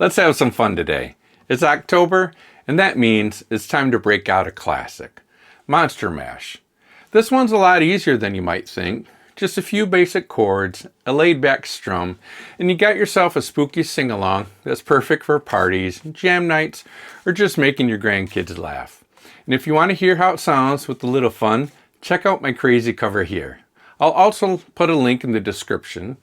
Let's have some fun today. It's October, and that means it's time to break out a classic, Monster Mash. This one's a lot easier than you might think. Just a few basic chords, a laid-back strum, and you got yourself a spooky sing-along that's perfect for parties, jam nights, or just making your grandkids laugh. And if you want to hear how it sounds with a little fun, check out my crazy cover here. I'll also put a link in the description.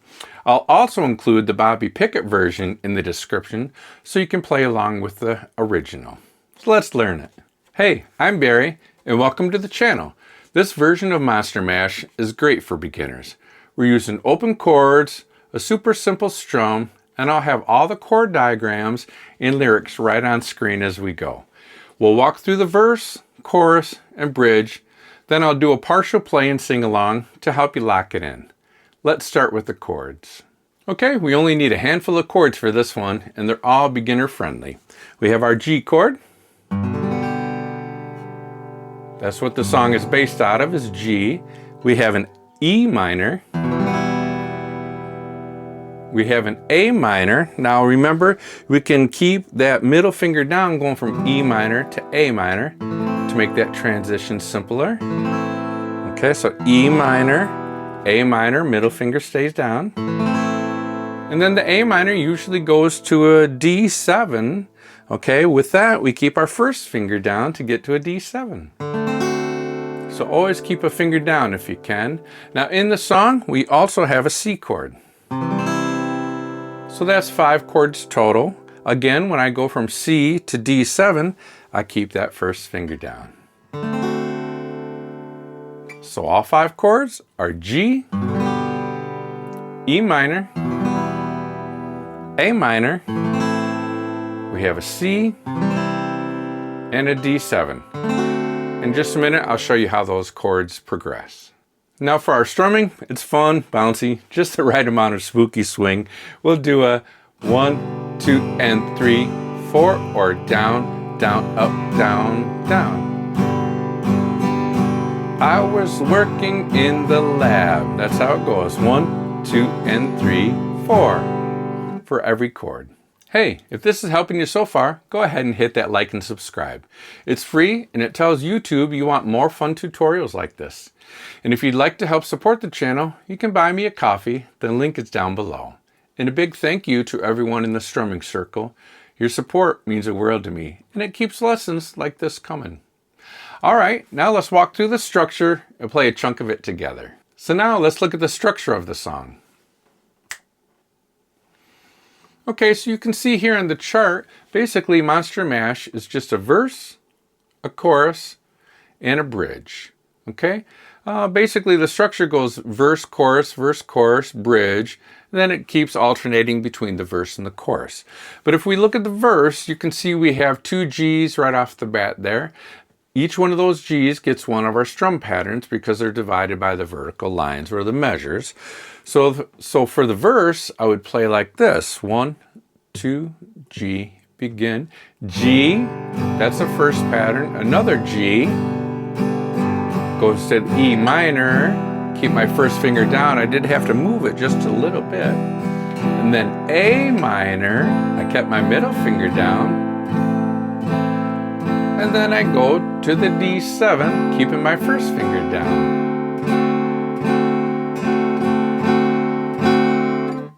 I'll also include the Bobby Pickett version in the description so you can play along with the original. So let's learn it. Hey, I'm Barry and welcome to the channel. This version of Monster Mash is great for beginners. We're using open chords, a super simple strum, and I'll have all the chord diagrams and lyrics right on screen as we go. We'll walk through the verse, chorus, and bridge. Then I'll do a partial play and sing along to help you lock it in. Let's start with the chords. Okay, we only need a handful of chords for this one, and they're all beginner friendly. We have our G chord. That's what the song is based out of, is G. We have an E minor. We have an A minor. Now remember, we can keep that middle finger down going from E minor to A minor to make that transition simpler. Okay, so E minor, A minor, middle finger stays down. And then the A minor usually goes to a D7. Okay, with that, we keep our first finger down to get to a D7. So always keep a finger down if you can. Now in the song, we also have a C chord. So that's 5 chords total. Again, when I go from C to D7, I keep that first finger down. So all 5 chords are G, E minor, A minor, we have a C, and a D7. In just a minute, I'll show you how those chords progress. Now for our strumming, it's fun, bouncy, just the right amount of spooky swing. We'll do a 1, 2, and 3, 4, or down, down, up, down, down. I was working in the lab. That's how it goes. 1, 2, and 3, 4 for every chord. Hey, if this is helping you so far, go ahead and hit that like and subscribe. It's free and it tells YouTube you want more fun tutorials like this. And if you'd like to help support the channel, you can buy me a coffee. The link is down below. And a big thank you to everyone in the Strumming Circle. Your support means the world to me, and it keeps lessons like this coming. All right, now let's walk through the structure and play a chunk of it together. So now let's look at the structure of the song. Okay, so you can see here in the chart, basically Monster Mash is just a verse, a chorus, and a bridge. Okay, basically the structure goes verse, chorus, bridge, and then it keeps alternating between the verse and the chorus. But if we look at the verse, you can see we have 2 G's right off the bat there. Each one of those G's gets one of our strum patterns because they're divided by the vertical lines or the measures. So for the verse, I would play like this. 1, 2, G, begin. G, that's the first pattern. Another G, goes to E minor. Keep my first finger down. I did have to move it just a little bit. And then A minor, I kept my middle finger down. And then I go to the D7, keeping my first finger down.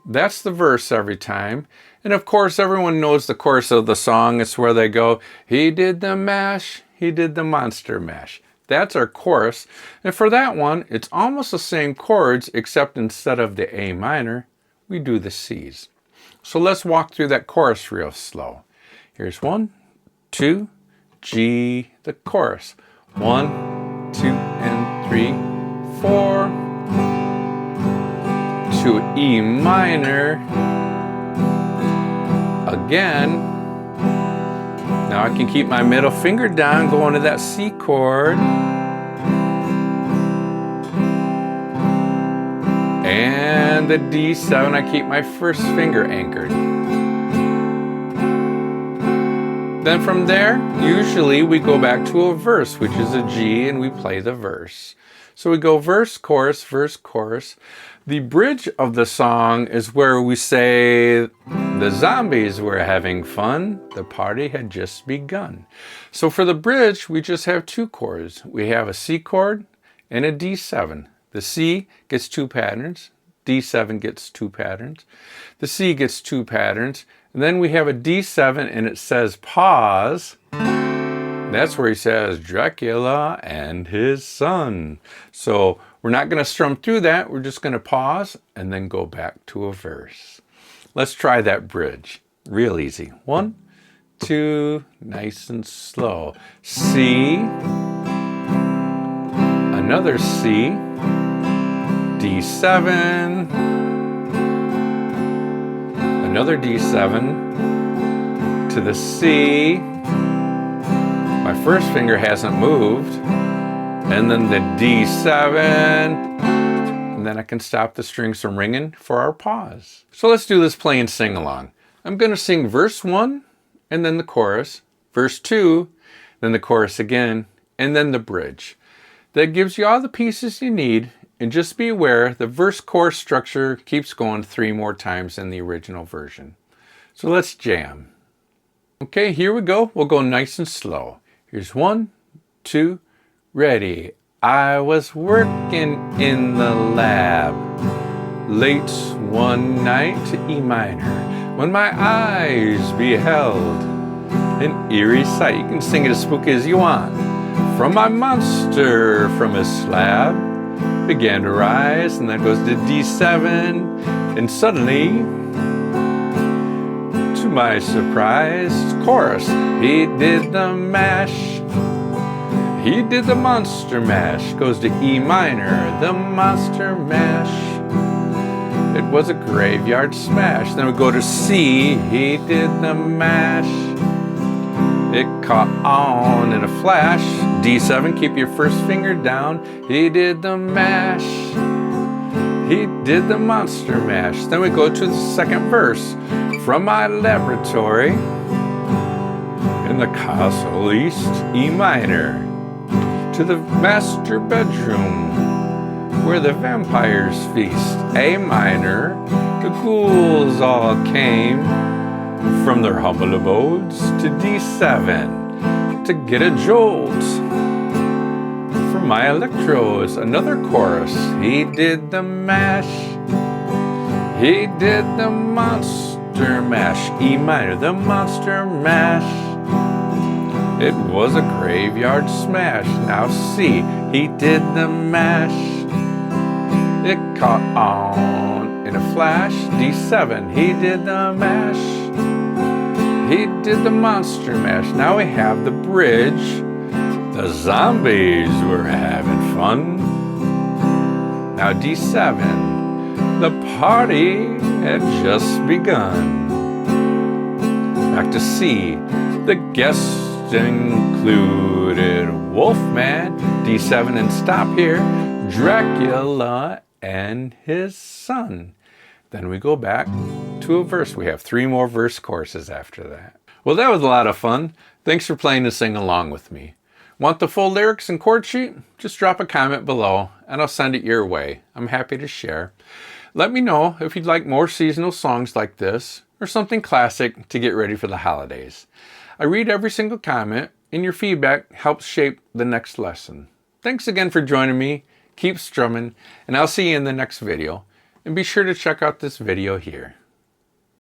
That's the verse every time. And of course, everyone knows the chorus of the song. It's where they go, he did the mash, he did the monster mash. That's our chorus. And for that one, it's almost the same chords, except instead of the A minor, we do the C's. So let's walk through that chorus real slow. Here's 1, 2, G, the chorus. 1, 2, and 3, 4. To E minor. Again. Now I can keep my middle finger down, going to that C chord. And the D7, I keep my first finger anchored. Then from there, usually we go back to a verse, which is a G, and we play the verse. So we go verse, chorus. The bridge of the song is where we say The zombies were having fun. The party had just begun. So for the bridge, we just have two chords. We have a C chord and a D7. The C gets 2 patterns. D7 gets 2 patterns. The C gets 2 patterns. And then we have a D7 and it says pause. That's where he says Dracula and his son. So we're not going to strum through that. We're just going to pause and then go back to a verse. Let's try that bridge. Real easy. 1, 2, nice and slow. C, another C, D7, another D7 to the C. My first finger hasn't moved, and then the D7, and then I can stop the strings from ringing for our pause. So let's do this play and sing along. I'm going to sing verse 1 and then the chorus, verse 2, then the chorus again, and then the bridge. That gives you all the pieces you need, and just be aware the verse-chorus structure keeps going 3 more times than the original version. So let's jam. Okay, here we go. We'll go nice and slow. Here's 1, 2, ready. I was working in the lab late one night to E minor when my eyes beheld an eerie sight. You can sing it as spooky as you want. From my monster from his slab began to rise, and that goes to D7, and suddenly, to my surprise, chorus, he did the mash, he did the monster mash, goes to E minor, the monster mash, it was a graveyard smash. Then we go to C, he did the mash, it caught on in a flash, D7, keep your first finger down, he did the mash, he did the monster mash. Then we go to the second verse. From my laboratory in the castle east, E minor, to the master bedroom where the vampires feast, A minor, the ghouls all came from their humble abodes to D7 to get a jolt from my electrodes. Another chorus, he did the mash, he did the monster mash, E minor, the monster mash, it was a graveyard smash. Now C, he did the mash, it caught on in a flash, D7, he did the mash, he did the monster mash. Now we have the bridge, the zombies were having fun. Now D7, the party had just begun. Back to C, the guests included Wolfman, D7, and stop here, Dracula and his son. Then we go back to a verse. We have 3 more verse choruses after that. Well, that was a lot of fun. Thanks for playing and sing along with me. Want the full lyrics and chord sheet? Just drop a comment below and I'll send it your way. I'm happy to share. Let me know if you'd like more seasonal songs like this or something classic to get ready for the holidays. I read every single comment and your feedback helps shape the next lesson. Thanks again for joining me. Keep strumming and I'll see you in the next video. And be sure to check out this video here.